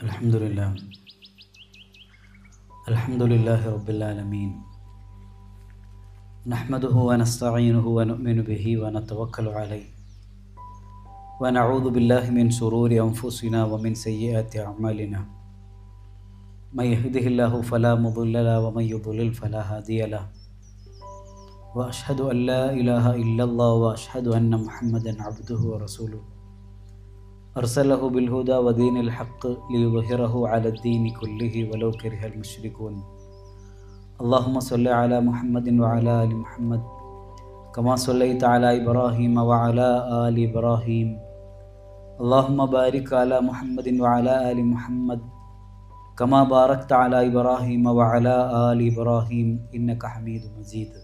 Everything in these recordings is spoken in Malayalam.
അൽഹംദുലില്ലാഹ് അൽഹംദുലില്ലാഹി റബ്ബിൽ ആലമീൻ നഹ്മദുഹു വനസ്തഈനുഹു വനുഅ്മിനു ബിഹി വനതവക്കലു അലൈഹി വനഊദു ബില്ലാഹി മിൻ ശുറൂരി അൻഫുസിനാ വമിൻ സയ്യിആതി അഅ്മാലിനാ മൻ യഹ്ദിഹില്ലാഹു ഫലാ മുദില്ല ലഹു വമൻ യുദ്ലിൽ ഫലാ ഹാദിയ ലഹു വഅശ്ഹദു അൻ ലാ ഇലാഹ ഇല്ലല്ലാഹു വഅശ്ഹദു അന്ന മുഹമ്മദൻ അബ്ദുഹു വറസൂലുഹു അർസലഹു ബിൽഹുദാ വദീനിൽ ഹഖ് ലിയുദ്ഹിറഹു അലദ്ദീനി കുല്ലിഹി വലൗ കരിഹൽ മുശ്രികൂൻ. അല്ലാഹുമ്മ സ്വല്ലി അലാ മുഹമ്മദിൻ വഅലാ ആലി മുഹമ്മദ് കമാ സ്വല്ലൈത അലാ ഇബ്രാഹീമ വഅലാ ആലി ഇബ്രാഹീം. അല്ലാഹുമ്മ ബാരിക് അലാ മുഹമ്മദിൻ വഅലാ ആലി മുഹമ്മദ് കമാ ബാറക്ത അലാ ഇബ്രാഹീമ വഅലാ ആലി ഇബ്രാഹീം ഇന്നക ഹമീദും മജീദ്.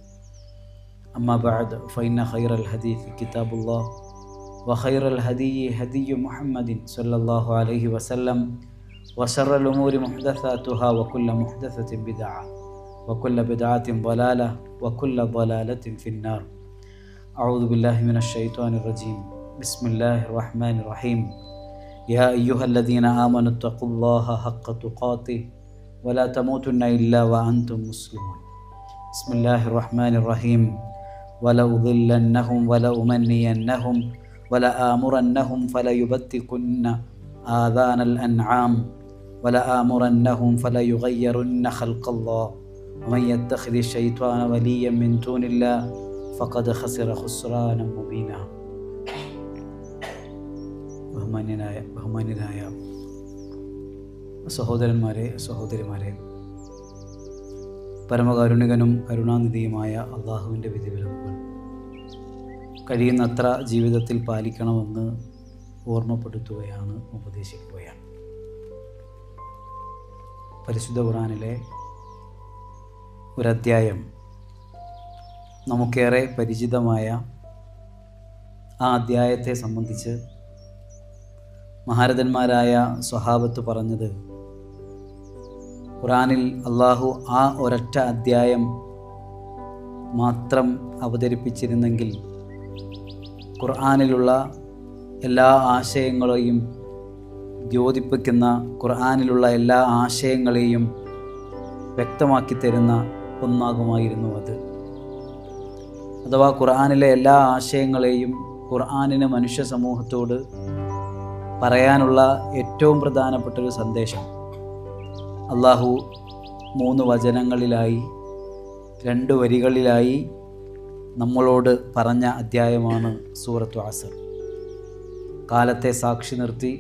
അമ്മാ ബഅദ് ഫഇന്ന ഖൈറൽ ഹദീസ് കിതാബുല്ലാഹ് وخير الهدي هدي محمد صلى الله عليه وسلم وشر الأمور محدثاتها وكل محدثة بدعة وكل بدعة ضلالة وكل ضلالة في النار. أعوذ بالله من الشيطان الرجيم. بسم الله الرحمن الرحيم. يا أيها الذين آمنوا اتقوا الله حق تقاته ولا تموتن إلا وأنتم مسلمون. بسم الله الرحمن الرحيم. ولأضلنهم ولأمنينهم ولآمرنهم فليبتكن آذان الأنعام ولآمرنهم فليغيرن خلق الله ومن يتخذ الشيطان وليا من دون الله فقد خسر خسرانا مبينا. ബഹുമാന്യനായ സഹോദരന്മാരെ, സഹോദരിമാരെ, പരമകാരുണികനും കരുണാനിധിയുമായ അള്ളാഹുവിൻ്റെ വിധിവിലക്കുകൾ കഴിയുന്നത്ര ജീവിതത്തിൽ പാലിക്കണമെന്ന് ഓർമ്മപ്പെടുത്തുകയാണ്, ഉപദേശിക്കുകയാണ്. പരിശുദ്ധ ഖുർആനിലെ ഒരധ്യായം, നമുക്കേറെ പരിചിതമായ ആ അധ്യായത്തെ സംബന്ധിച്ച് മഹാരഥന്മാരായ സ്വഹാബത്ത് പറഞ്ഞത്, ഖുർആനിൽ അള്ളാഹു ആ ഒരൊറ്റ അധ്യായം മാത്രം അവതരിപ്പിച്ചിരുന്നെങ്കിൽ ഖുർആനിലുള്ള എല്ലാ ആശയങ്ങളെയും ദ്യോതിപ്പിക്കുന്ന, ഖുർആനിലുള്ള എല്ലാ ആശയങ്ങളെയും വ്യക്തമാക്കി തരുന്ന ഒന്നാകുമായിരുന്നു അത്. അഥവാ ഖുർആനിലെ എല്ലാ ആശയങ്ങളെയും ഖുർആനിന് മനുഷ്യ സമൂഹത്തോട് പറയാനുള്ള ഏറ്റവും പ്രധാനപ്പെട്ടൊരു സന്ദേശം അള്ളാഹു 3 വചനങ്ങളിലായി 2 വരികളിലായി നമ്മളോട് പറഞ്ഞ അധ്യായമാണ് സൂറത്തു അസ്ർ. കാലത്തെ സാക്ഷി നിർത്തി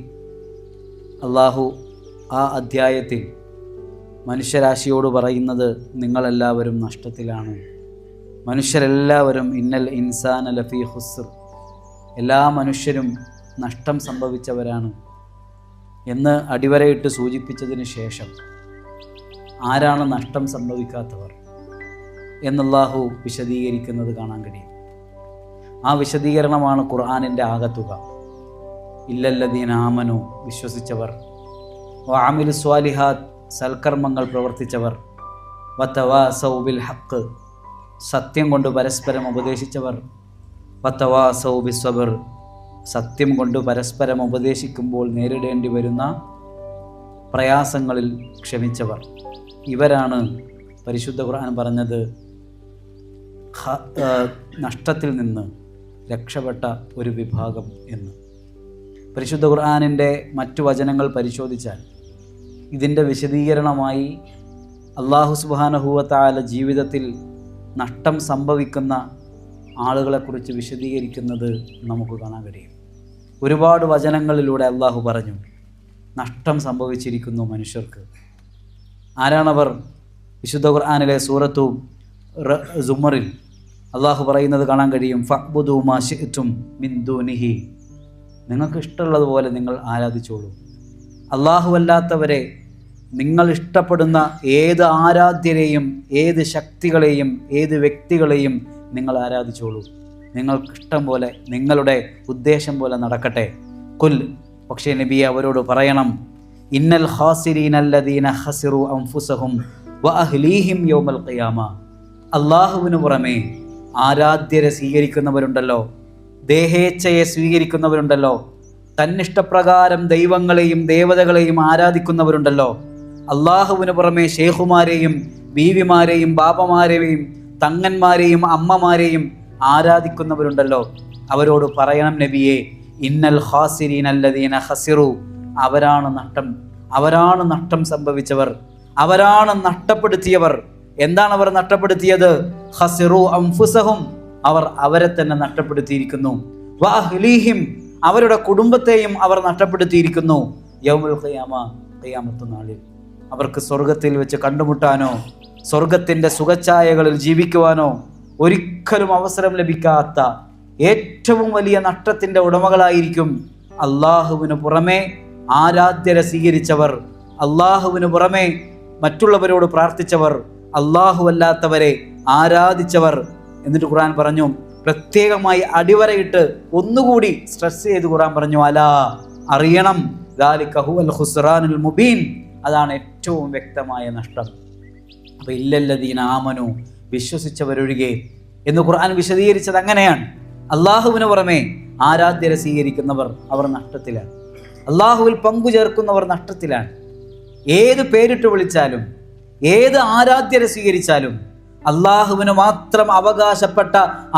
അള്ളാഹു ആ അധ്യായത്തിൽ മനുഷ്യരാശിയോട് പറയുന്നത്, നിങ്ങളെല്ലാവരും നഷ്ടത്തിലാണ്, മനുഷ്യരെല്ലാവരും ഇന്നൽ ഇൻസാന ലഫീ ഖുസ്ർ, എല്ലാ മനുഷ്യരും നഷ്ടം സംഭവിച്ചവരാണ് എന്ന് അടിവരയിട്ട് സൂചിപ്പിച്ചതിന് ശേഷം ആരാണ് നഷ്ടം സംഭവിക്കാത്തവർ എന്നല്ലാഹു വിശദീകരിക്കുന്നത് കാണാൻ കഴിയും. ആ വിശദീകരണമാണ് ഖുർആനിൻ്റെ ആകത്തുക. ഇല്ലല്ലദീന ആമനു, വിശ്വസിച്ചവർ, വഅമിലു സ്വാലിഹാത്ത്, സൽക്കർമ്മങ്ങൾ പ്രവർത്തിച്ചവർ, വതവാസൗ ബിൽ ഹഖ്, സത്യം കൊണ്ട് പരസ്പരം ഉപദേശിച്ചവർ, വതവാസൗ ബിസ്സബ്ർ, സത്യം കൊണ്ട് പരസ്പരം ഉപദേശിക്കുമ്പോൾ നേരിടേണ്ടി വരുന്ന പ്രയാസങ്ങളിൽ ക്ഷമിച്ചവർ. ഇവരാണ് പരിശുദ്ധ ഖുർആൻ പറഞ്ഞത് നഷ്ടത്തിൽ നിന്ന് രക്ഷപ്പെട്ട ഒരു വിഭാഗം എന്ന്. പരിശുദ്ധ ഖുർആനിൻ്റെ മറ്റു വചനങ്ങൾ പരിശോധിച്ചാൽ ഇതിൻ്റെ വിശദീകരണമായി അല്ലാഹു സുബ്ഹാനഹു വ തആല ജീവിതത്തിൽ നഷ്ടം സംഭവിക്കുന്ന ആളുകളെക്കുറിച്ച് വിശദീകരിക്കുന്നത് നമുക്ക് കാണാൻ കഴിയും. ഒരുപാട് വചനങ്ങളിലൂടെ അല്ലാഹു പറഞ്ഞു, നഷ്ടം സംഭവിച്ചിരിക്കുന്നു മനുഷ്യർക്ക്. ആരാണവർ? വിശുദ്ധ ഖുർആനിലെ സൂറത്തു സുമറിൽ അള്ളാഹു പറയുന്നത് കാണാൻ കഴിയും, ഫഅ്ബുദൂ മാ ശിഅ്തും മിൻ ദൂനിഹി, നിങ്ങൾക്ക് ഇഷ്ടമുള്ളതുപോലെ നിങ്ങൾ ആരാധിച്ചോളൂ. അല്ലാഹുവല്ലാത്തവരെ, നിങ്ങൾ ഇഷ്ടപ്പെടുന്ന ഏത് ആരാധ്യരെയും, ഏത് ശക്തികളെയും, ഏത് വ്യക്തികളെയും നിങ്ങൾ ആരാധിച്ചോളൂ. നിങ്ങൾക്കിഷ്ടം പോലെ, നിങ്ങളുടെ ഉദ്ദേശം പോലെ നടക്കട്ടെ. കുൽ, പക്ഷേ നബിയെ അവരോട് പറയണം, ഇന്നൽ ഖാസിരീനല്ലദീന ഖസിറു അൻഫുസഹും വഅഹ്ലീഹിം യൗമൽ ഖിയാമ, അല്ലാഹുവിന് പുറമെ ആരാധ്യരെ സ്വീകരിക്കുന്നവരുണ്ടല്ലോ, ദേഹേച്ഛയെ സ്വീകരിക്കുന്നവരുണ്ടല്ലോ, തന്നിഷ്ടപ്രകാരം ദൈവങ്ങളെയും ദേവതകളെയും ആരാധിക്കുന്നവരുണ്ടല്ലോ, അള്ളാഹുവിന് പുറമെ ഷേഖുമാരെയും ബീവിമാരെയും ബാബമാരെയും തങ്ങന്മാരെയും അമ്മമാരെയും ആരാധിക്കുന്നവരുണ്ടല്ലോ, അവരോട് പറയണം നബിയെ, ഇന്നൽ ഖാസിരീന അല്ലദീന ഖസിറു, അവരാണ് നഷ്ടം സംഭവിച്ചവർ, അവരാണ് നഷ്ടപ്പെടുത്തിയവർ. എന്താണ് അവർ നഷ്ടപ്പെടുത്തിയത്? ഖസിറു അൻഫുസഹും, അവർ അവരെ തന്നെ നഷ്ടപ്പെടുത്തിയിരിക്കുന്നു. വ അഹ്ലീഹിം, അവരുടെ കുടുംബത്തെയും അവർ നഷ്ടപ്പെടുത്തിയിരിക്കുന്നു. യൗമുൽ ഖിയാമ, ഖിയാമത്ത് നാളിൽ അവർക്ക് സ്വർഗത്തിൽ വെച്ച് കണ്ടുമുട്ടാനോ സ്വർഗത്തിൻ്റെ സുഖഛായകളിൽ ജീവിക്കുവാനോ ഒരിക്കലും അവസരം ലഭിക്കാത്ത ഏറ്റവും വലിയ നഷ്ടത്തിൻ്റെ ഉടമകളായിരിക്കും അള്ളാഹുവിന് പുറമെ ആരാധ്യരെ സ്വീകരിച്ചവർ, അള്ളാഹുവിന് പുറമെ മറ്റുള്ളവരോട് പ്രാർത്ഥിച്ചവർ, അള്ളാഹു അല്ലാത്തവരെ ആരാധിച്ചവർ. എന്നിട്ട് ഖുർആൻ പറഞ്ഞു, പ്രത്യേകമായി അടിവരയിട്ട് ഒന്നുകൂടി സ്ട്രെസ് ചെയ്ത് ഖുർആൻ പറഞ്ഞു, അലാ, അറിയണം, ദാലിക ഹുവൽ ഖുസ്റാനുൽ മുബീൻ, അതാണ് ഏറ്റവും വ്യക്തമായ നഷ്ടം. അപ്പൊ ഇല്ലല്ലദീന ആമനു, വിശ്വസിച്ചവരൊഴികെ എന്ന് ഖുർആൻ വിശദീകരിച്ചത് അങ്ങനെയാണ്. അള്ളാഹുവിന് പുറമെ ആരാധ്യരെ സ്വീകരിക്കുന്നവർ അവർ നഷ്ടത്തിലാണ്, അള്ളാഹുവിൽ പങ്കു ചേർക്കുന്നവർ നഷ്ടത്തിലാണ്. ഏത് പേരിട്ട് വിളിച്ചാലും ഏത് ആരാധ്യരെ സ്വീകരിച്ചാലും അള്ളാഹുവിന് മാത്രം അവകാശപ്പെട്ട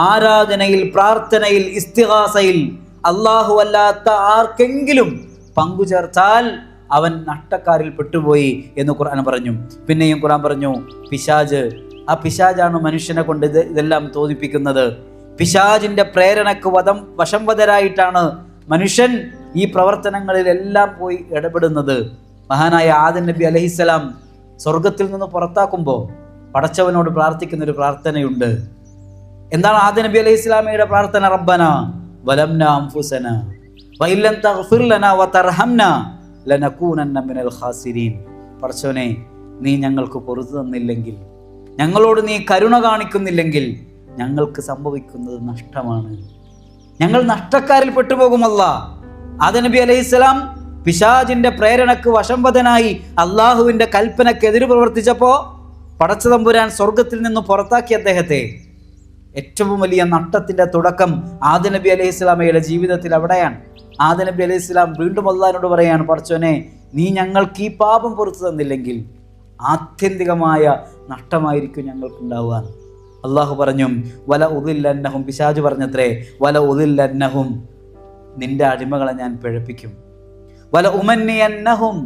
ആരാധനയിൽ, പ്രാർത്ഥനയിൽ, ഇസ്തിഗാസയിൽ അള്ളാഹു അല്ലാത്ത ആർക്കെങ്കിലും പങ്കു ചേർത്താൽ അവൻ നഷ്ടക്കാരിൽ പെട്ടുപോയി എന്ന് ഖുർആൻ പറഞ്ഞു. പിന്നെയും ഖുർആൻ പറഞ്ഞു, പിശാജ്, ആ പിശാജാണ് മനുഷ്യനെ കൊണ്ട് ഇതെല്ലാം തോന്നിപ്പിക്കുന്നത്. പിശാജിന്റെ പ്രേരണക്ക് വശംവദരായിട്ടാണ് മനുഷ്യൻ ഈ പ്രവർത്തനങ്ങളിലെല്ലാം പോയി ഇടപെടുന്നത്. മഹാനായ ആദം നബി അലൈഹിസ്സലാം സ്വർഗത്തിൽ നിന്ന് പുറത്താക്കുമ്പോൾ പടച്ചവനോട് പ്രാർത്ഥിക്കുന്ന ഒരു പ്രാർത്ഥനയുണ്ട്. എന്താണ് ആദം നബി അലൈഹി സ്വലാമയുടെ പ്രാർത്ഥന? റബ്ബന വലംന അൻഫുസന വഇല്ലം തഗ്ഫിർ ലനാ വതർഹംനാ ലനകൂനന്ന മിനൽ ഖാസിരീൻ. പടച്ചവനെ, നീ ഞങ്ങൾക്ക് പൊറുത്തു തന്നില്ലെങ്കിൽ, ഞങ്ങളോട് നീ കരുണ കാണിക്കുന്നില്ലെങ്കിൽ ഞങ്ങൾക്ക് സംഭവിക്കുന്നത് നഷ്ടമാണ്, ഞങ്ങൾ നഷ്ടക്കാരിൽ പെട്ടുപോകുമല്ല. ആദം നബി അലൈഹിസ്സലാം പിശാചിന്റെ പ്രേരണക്ക് വശംവദനായി അള്ളാഹുവിന്റെ കൽപ്പനക്കെതിര് പ്രവർത്തിച്ചപ്പോൾ പടച്ചതമ്പുരാൻ സ്വർഗത്തിൽ നിന്ന് പുറത്താക്കി അദ്ദേഹത്തെ. ഏറ്റവും വലിയ നഷ്ടത്തിന്റെ തുടക്കം ആദം നബി അലൈഹി സ്വലാമയുടെ ജീവിതത്തിൽ അവിടെയാണ്. ആദം നബി അലൈഹി സ്വലാം വീണ്ടും അള്ളാഹിനോട് പറയാണ്, പടച്ചോനെ, നീ ഞങ്ങൾക്ക് ഈ പാപം പുറത്തു തന്നില്ലെങ്കിൽ ആത്യന്തികമായ നഷ്ടമായിരിക്കും ഞങ്ങൾക്കുണ്ടാവുക. അള്ളാഹു പറഞ്ഞു, വല ഉദില്ലന്നഹും, പിശാച് പറഞ്ഞത്രേ, വല ഉദില്ലന്നഹും, നിന്റെ അടിമകളെ ഞാൻ പിഴപ്പിക്കും. വല ഉമന്നിയന്നഹും,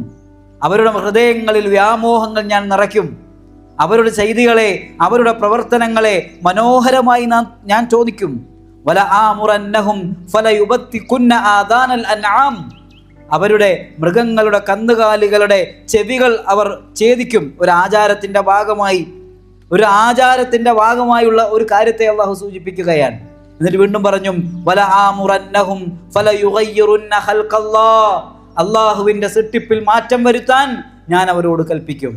അവരുടെ ഹൃദയങ്ങളിൽ വ്യാമോഹങ്ങൾ ഞാൻ നിറയ്ക്കും. അവരുടെ ചെയ്തികളെ, അവരുടെ പ്രവർത്തനങ്ങളെ മനോഹരമായി ഞാൻ ചോദിക്കും. വല ആമുറന്നഹും ഫലയുബത്തികുന്ന ആദാനൽ അൻആം, അവരുടെ മൃഗങ്ങളുടെ കന്നുകാലികളുടെ ചെവികൾ അവർ ഛേദിക്കും. ഒരു ആചാരത്തിന്റെ ഭാഗമായുള്ള ഒരു കാര്യത്തെ അള്ളാഹു സൂചിപ്പിക്കുകയാണ്. എന്നിട്ട് വീണ്ടും പറഞ്ഞു, വല ആമുറന്നഹും ഫലയുഗയ്യിറുന്ന ഖൽഖല്ലാഹ്, അള്ളാഹുവിന്റെ സൃഷ്ടിപ്പിൽ മാറ്റം വരുത്താൻ ഞാൻ അവരോട് കൽപ്പിക്കും.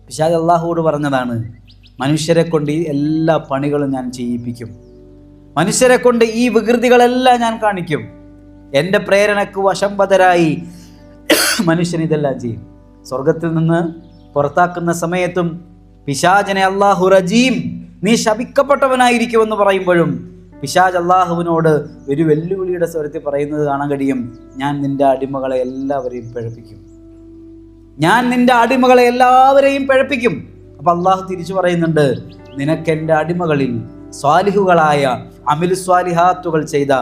പിശാച് അള്ളാഹുവോട് പറഞ്ഞതാണ്, മനുഷ്യരെ കൊണ്ട് ഈ എല്ലാ പണികളും ഞാൻ ചെയ്യിപ്പിക്കും, മനുഷ്യരെ കൊണ്ട് ഈ വികൃതികളെല്ലാം ഞാൻ കാണിക്കും. എൻ്റെ പ്രേരണക്ക് വശംവദരായി മനുഷ്യൻ ഇതെല്ലാം ചെയ്യും. സ്വർഗത്തിൽ നിന്ന് പുറത്താക്കുന്ന സമയത്തും പിശാചിനെ അള്ളാഹു റജീം, നീ ശപിക്കപ്പെട്ടവനായിരിക്കുമെന്ന് പറയുമ്പോഴും പിശാച് അള്ളാഹുവിനോട് ഒരു വെല്ലുവിളിയുടെ സ്വരത്തിൽ പറയുന്നത് കാണാൻ കഴിയും, ഞാൻ നിന്റെ അടിമകളെ എല്ലാവരെയും പിഴപ്പിക്കും, ഞാൻ നിന്റെ അടിമകളെ എല്ലാവരെയും പിഴപ്പിക്കും. അപ്പൊ അള്ളാഹു തിരിച്ചു പറയുന്നുണ്ട്, നിനക്ക് എൻ്റെ അടിമകളിൽ സ്വാലിഹുകളായ അമിലു സ്വാലിഹാത്തുകൾ ചെയ്ത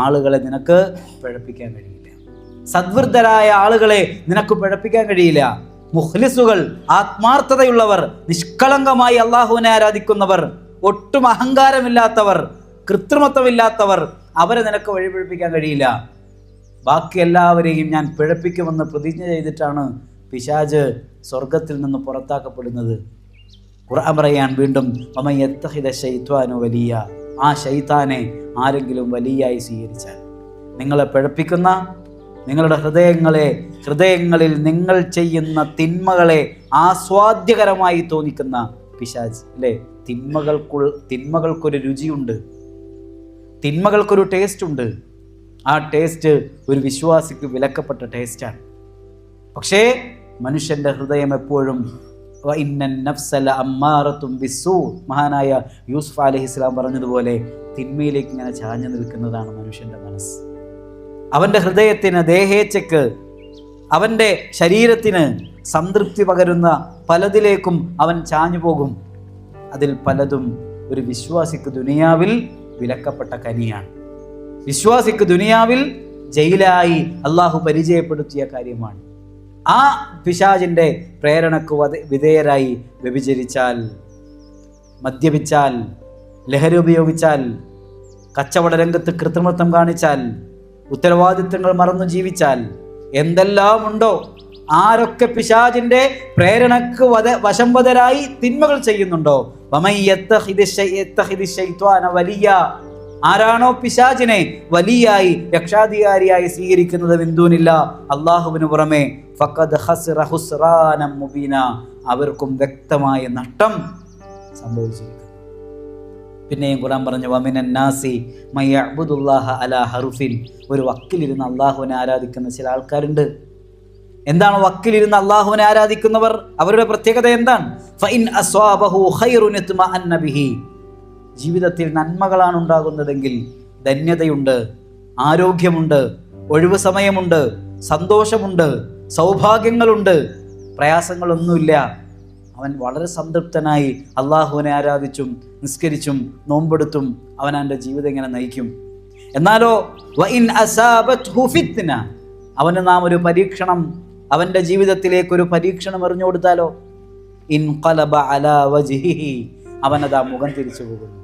ആളുകളെ നിനക്ക് പിഴപ്പിക്കാൻ കഴിയില്ല, സദ്വൃദ്ധരായ ആളുകളെ നിനക്ക് പിഴപ്പിക്കാൻ കഴിയില്ല. മുഖ്ലിസുകൾ, ആത്മാർത്ഥതയുള്ളവർ, നിഷ്കളങ്കമായി അള്ളാഹുവിനെ ആരാധിക്കുന്നവർ, ഒട്ടും അഹങ്കാരമില്ലാത്തവർ, കൃത്രിമത്വമില്ലാത്തവർ, അവരെ നിനക്ക് വഴിപിഴപ്പിക്കാൻ കഴിയില്ല. ബാക്കി എല്ലാവരെയും ഞാൻ പിഴപ്പിക്കുമെന്ന് പ്രതിജ്ഞ ചെയ്തിട്ടാണ് പിശാച് സ്വർഗത്തിൽ നിന്ന് പുറത്താക്കപ്പെടുന്നത്. ഖുർആൻ പറയാൻ വീണ്ടും, വമൻ യത്തഖിദ ശൈത്വാനു വലിയ, ആ ശൈത്താനെ ആരെങ്കിലും വലിയായി സ്വീകരിച്ചാൽ, നിങ്ങളെ പിഴപ്പിക്കുന്ന, നിങ്ങളുടെ ഹൃദയങ്ങളിൽ നിങ്ങൾ ചെയ്യുന്ന തിന്മകളെ ആസ്വാദ്യകരമായി തോന്നിക്കുന്ന പിശാച് അല്ലേ. തിന്മകൾക്കൊരു രുചിയുണ്ട്, തിന്മകൾക്കൊരു ടേസ്റ്റ് ഉണ്ട്. ആ ടേസ്റ്റ് ഒരു വിശ്വാസിക്ക് വിലക്കപ്പെട്ട ടേസ്റ്റാണ്. പക്ഷേ മനുഷ്യൻ്റെ ഹൃദയം എപ്പോഴും മഹാനായ യൂസുഫ് അലൈഹിസ്സലാം പറഞ്ഞതുപോലെ തിന്മയിലേക്ക് ഇങ്ങനെ ചാഞ്ഞു നിൽക്കുന്നതാണ് മനുഷ്യൻ്റെ മനസ്സ്. അവൻ്റെ ഹൃദയത്തിന്, ദേഹേച്ഛയ്ക്ക്, അവൻ്റെ ശരീരത്തിന് സംതൃപ്തി പകരുന്ന പലതിലേക്കും അവൻ ചാഞ്ഞു പോകും. അതിൽ പലതും ഒരു വിശ്വാസിക്ക് ദുനിയാവിൽ വിലക്കപ്പെട്ട കനിയാണ്. വിശ്വാസിക്ക് ദുനിയാവിൽ ജയിലായി അള്ളാഹു പരിചയപ്പെടുത്തിയ കാര്യമാണ്. ആ പിശാചിൻ്റെ പ്രേരണക്ക് വിധേയരായി വ്യഭിചരിച്ചാൽ, മദ്യപിച്ചാൽ, ലഹരി ഉപയോഗിച്ചാൽ, കച്ചവട രംഗത്ത് കൃത്രിമത്വം കാണിച്ചാൽ, ഉത്തരവാദിത്തങ്ങൾ മറന്നു ജീവിച്ചാൽ, എന്തെല്ലാം ഉണ്ടോ, ആരൊക്കെ പിശാചിന്റെ പ്രേരണക്ക് വശംവദരായി തിന്മകൾ ചെയ്യുന്നുണ്ടോ, ആരാണോ പിശാചിനെ വലിയായി രക്ഷാധികാരിയായി സ്വീകരിക്കുന്നത് മിന്ദൂനില്ല അള്ളാഹുവിന് പുറമെ, ഫഖദ് ഖസറ ഖുസ്റാനം മുബീന, അവർക്കും വ്യക്തമായ നഷ്ടം സംഭവിച്ചിരിക്കുന്നു. പിന്നെയും ഖുർആൻ പറഞ്ഞു, വമിനൻ നാസി മയഅ്ബുദുല്ലാഹ അലാ ഹർഫിൻ, ഒരു വക്കിലിരുന്ന് അള്ളാഹുവിനെ ആരാധിക്കുന്ന ചില ആൾക്കാരുണ്ട്. എന്താണ് വക്കിലിരുന്ന് അള്ളാഹുവിനെ ആരാധിക്കുന്നവർ? അവരുടെ പ്രത്യേകത എന്താണ്? ഫഇൻ അസ്വാബഹു ഖൈറുൻ ഇത്മഅന്ന ബിഹി, ജീവിതത്തിൽ നന്മകളാണ് ഉണ്ടാകുന്നതെങ്കിൽ ധന്യതയുണ്ട്, ആരോഗ്യമുണ്ട്, ഒഴിവ് സമയമുണ്ട്, സന്തോഷമുണ്ട്, സൗഭാഗ്യങ്ങളുണ്ട്, പ്രയാസങ്ങളൊന്നുമില്ല. അവൻ വളരെ സംതൃപ്തനായി അള്ളാഹുവിനെ ആരാധിച്ചും നിസ്കരിച്ചും നോമ്പെടുത്തും അവൻ അവൻ്റെ ജീവിതം ഇങ്ങനെ നയിക്കും. എന്നാലോ വഇൻ അസാബത്ഹു ഫിത്ന, അവന് നാം ഒരു പരീക്ഷണം, അവൻ്റെ ജീവിതത്തിലേക്കൊരു പരീക്ഷണം എറിഞ്ഞു കൊടുത്താലോ, ഇൻഖലബ അലാ വജ്ഹിഹി, അവനതാ മുഖം തിരിച്ചു പോകുന്നു.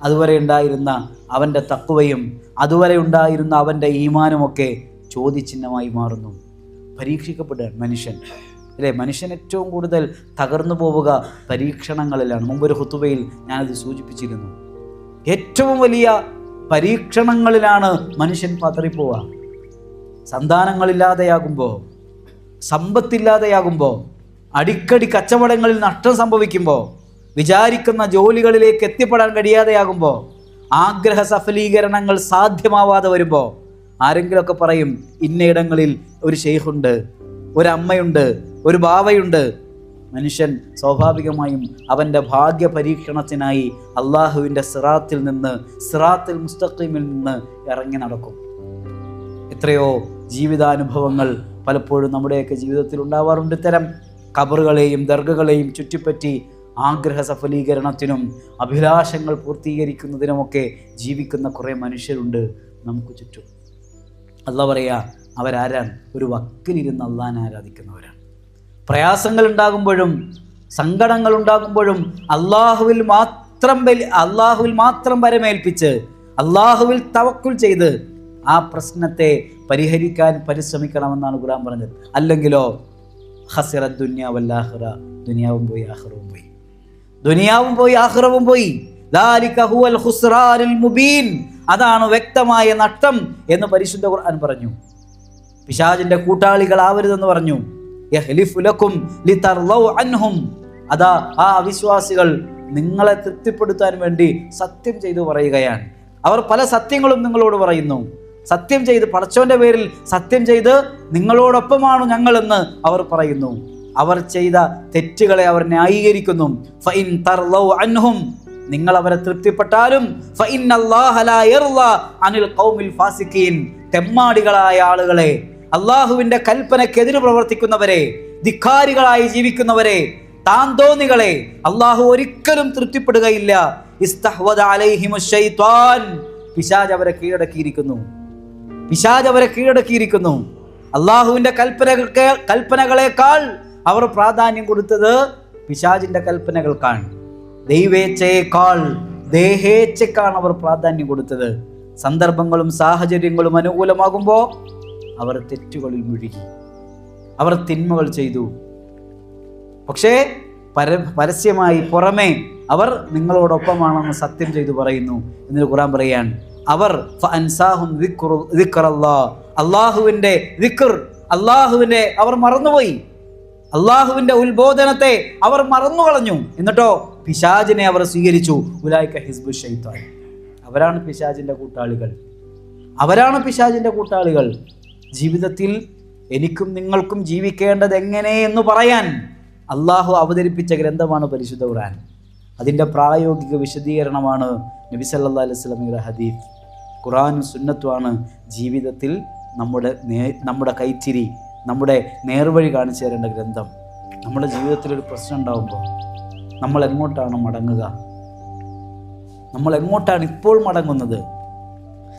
അതുവരെ ഉണ്ടായിരുന്ന അവൻ്റെ തഖ്വയും അതുവരെ ഉണ്ടായിരുന്ന അവൻ്റെ ഈമാനുമൊക്കെ ചോദ്യചിഹ്നമായി മാറുന്നു. പരീക്ഷിക്കപ്പെടുക മനുഷ്യൻ, അല്ലേ? മനുഷ്യൻ ഏറ്റവും കൂടുതൽ തകർന്നു പോവുക പരീക്ഷണങ്ങളിലാണ്. മുമ്പൊരു ഖുതുബയിൽ ഞാനത് സൂചിപ്പിച്ചിരുന്നു. ഏറ്റവും വലിയ പരീക്ഷണങ്ങളിലാണ് മനുഷ്യൻ പതറിപ്പോവുക. സന്താനങ്ങളില്ലാതെയാകുമ്പോൾ, സമ്പത്തില്ലാതെയാകുമ്പോൾ, അടിക്കടി കച്ചവടങ്ങളിൽ നഷ്ടം സംഭവിക്കുമ്പോൾ, വിചാരിക്കുന്ന ജോലികളിലേക്ക് എത്തിപ്പെടാൻ കഴിയാതെയാകുമ്പോൾ, ആഗ്രഹ സഫലീകരണങ്ങൾ സാധ്യമാവാതെ വരുമ്പോൾ, ആരെങ്കിലുമൊക്കെ പറയും ഇന്നയിടങ്ങളിൽ ഒരു ഷെയ്ഖുണ്ട്, ഒരമ്മയുണ്ട്, ഒരു ബാവയുണ്ട്. മനുഷ്യൻ സ്വാഭാവികമായും അവൻ്റെ ഭാഗ്യ പരീക്ഷണത്തിനായി അള്ളാഹുവിൻ്റെ സിറാത്തിൽ നിന്ന്, സിറാത്തുൽ മുസ്തഖീമിൽ നിന്ന് ഇറങ്ങി നടക്കും. എത്രയോ ജീവിതാനുഭവങ്ങൾ പലപ്പോഴും നമ്മുടെയൊക്കെ ജീവിതത്തിൽ ഉണ്ടാവാറുണ്ട്. ഇത്തരം ഖബറുകളെയും ദർഗകളെയും ചുറ്റിപ്പറ്റി ആഗ്രഹ സഫലീകരണത്തിനും അഭിലാഷങ്ങൾ പൂർത്തീകരിക്കുന്നതിനുമൊക്കെ ജീവിക്കുന്ന കുറേ മനുഷ്യരുണ്ട് നമുക്ക് ചുറ്റും. അല്ലാഹ് പറയാ, അവരാരാണ്? ഒരു വക്കിലിരുന്ന് അള്ളാഹിനെ ആരാധിക്കുന്നവരാണ്. പ്രയാസങ്ങൾ ഉണ്ടാകുമ്പോഴും സങ്കടങ്ങൾ ഉണ്ടാകുമ്പോഴും അള്ളാഹുവിൽ മാത്രം വരമേൽപ്പിച്ച് അള്ളാഹുവിൽ തവക്കുൽ ചെയ്ത് ആ പ്രശ്നത്തെ പരിഹരിക്കാൻ പരിശ്രമിക്കണമെന്നാണ് ഖുർആൻ പറഞ്ഞത്. അല്ലെങ്കിലോ ഖസിറ ദുനിയ വൽ-ആഖിറ, ദുനിയാവും പോയി ആഖിറവും പോയി, ദുനിയാവും പോയി ആഖിറവും പോയി. ദാലിക ഹുവൽ ഖുസ്റാനുൽ മുബീൻ, അതാണ് വ്യക്തമായ നഷ്ടം എന്ന് പരിശുദ്ധ ഖുർആൻ പറഞ്ഞു. പിശാചിന്റെ കൂട്ടാളികൾ ആവരുതെന്ന് പറഞ്ഞു. യഹ്ലിഫു ലക്കും ലിതർളൗ അൻഹും, അതാ ആ അവിശ്വാസികൾ നിങ്ങളെ തൃപ്തിപ്പെടുത്താൻ വേണ്ടി സത്യം ചെയ്തു പറയുകയാണ്. അവർ പല സത്യങ്ങളും നിങ്ങളോട് പറയുന്നു. സത്യം ചെയ്ത്, പടച്ചോന്റെ പേരിൽ സത്യം ചെയ്ത് നിങ്ങളോടൊപ്പമാണ് ഞങ്ങളെന്ന് അവർ പറയുന്നു. അവർ ചെയ്ത തെറ്റുകളെ അവർ ന്യായീകരിക്കുന്നു. ഫഇൻ തർളൗ അൻഹും, നിങ്ങൾ അവരെ തൃപ്തിപ്പെട്ടാലും ഫഇന്നല്ലാഹ ലാ യർളാ അനിൽ ഖൗമിൽ ഫാസിഖീൻ, തെമ്മാടികളായ ആളുകളെ, അള്ളാഹുവിന്റെ കൽപ്പനക്കെതിരെ പ്രവർത്തിക്കുന്നവരെ, ധിക്കാരികളായി ജീവിക്കുന്നവരെ, താന്തോന്നികളെ അള്ളാഹു ഒരിക്കലും തൃപ്തിപ്പെടുകയില്ല. ഇസ്തഹ്വദ അലൈഹിമുശ് ശൈത്വാൻ, പിശാച് അവരെ കീഴടക്കിയിരിക്കുന്നു. പിശാച് അവരെ കീഴടക്കിയിരിക്കുന്നു. അള്ളാഹുവിന്റെ കൽപ്പനകളെക്കാൾ അവർ പ്രാധാന്യം കൊടുത്തത് പിശാചിന്റെ കൽപ്പനകൾക്കാണ്. ദൈവേച്ഛയേക്കാൾ ദേഹേച്ഛക്കാണ് അവർ പ്രാധാന്യം കൊടുത്തത്. സന്ദർഭങ്ങളും സാഹചര്യങ്ങളും അനുകൂലമാകുമ്പോൾ അവർ തെറ്റുകളിൽ മുഴുകി, അവർ തിന്മകൾ ചെയ്തു. പക്ഷേ പരസ്യമായി പുറമേ അവർ നിങ്ങളോടൊപ്പമാണെന്ന് സത്യം ചെയ്തു പറയുന്നു. എന്നിട്ട് ഖുർആൻ പറയാൻ, അവർ ഫഅൻസാഹും ദിക്റല്ലാഹ്, അള്ളാഹുവിൻ്റെ ദിക്ർ, അള്ളാഹുവിൻ്റെ അവർ മറന്നുപോയി. അള്ളാഹുവിൻ്റെ ഉത്ബോധനത്തെ അവർ മറന്നു കളഞ്ഞു. എന്നിട്ടോ പിശാചിനെ അവർ സ്വീകരിച്ചു. ഉലൈക ഹിസ്ബു ശൈത്താൻ, അവരാണ് പിശാചിൻ്റെ കൂട്ടാളികൾ. അവരാണ് പിശാചിൻ്റെ കൂട്ടാളികൾ. ജീവിതത്തിൽ എനിക്കും നിങ്ങൾക്കും ജീവിക്കേണ്ടത് എങ്ങനെ എന്ന് പറയാൻ അള്ളാഹു അവതരിപ്പിച്ച ഗ്രന്ഥമാണ് പരിശുദ്ധ ഖുർആൻ. അതിൻ്റെ പ്രായോഗിക വിശദീകരണമാണ് നബി സല്ലല്ലാഹു അലൈഹി വസല്ലമയുടെ ഹദീസ്. ഖുർആനും സുന്നത്തുമാണ് ജീവിതത്തിൽ നമ്മുടെ കൈത്തിരി, നമ്മുടെ നേർവഴി കാണിച്ചു തരേണ്ട ഗ്രന്ഥം. നമ്മുടെ ജീവിതത്തിലൊരു പ്രശ്നം ഉണ്ടാകുമ്പോൾ നമ്മൾ എങ്ങോട്ടാണ് മടങ്ങുക? നമ്മൾ എങ്ങോട്ടാണ് ഇപ്പോൾ മടങ്ങുന്നത്?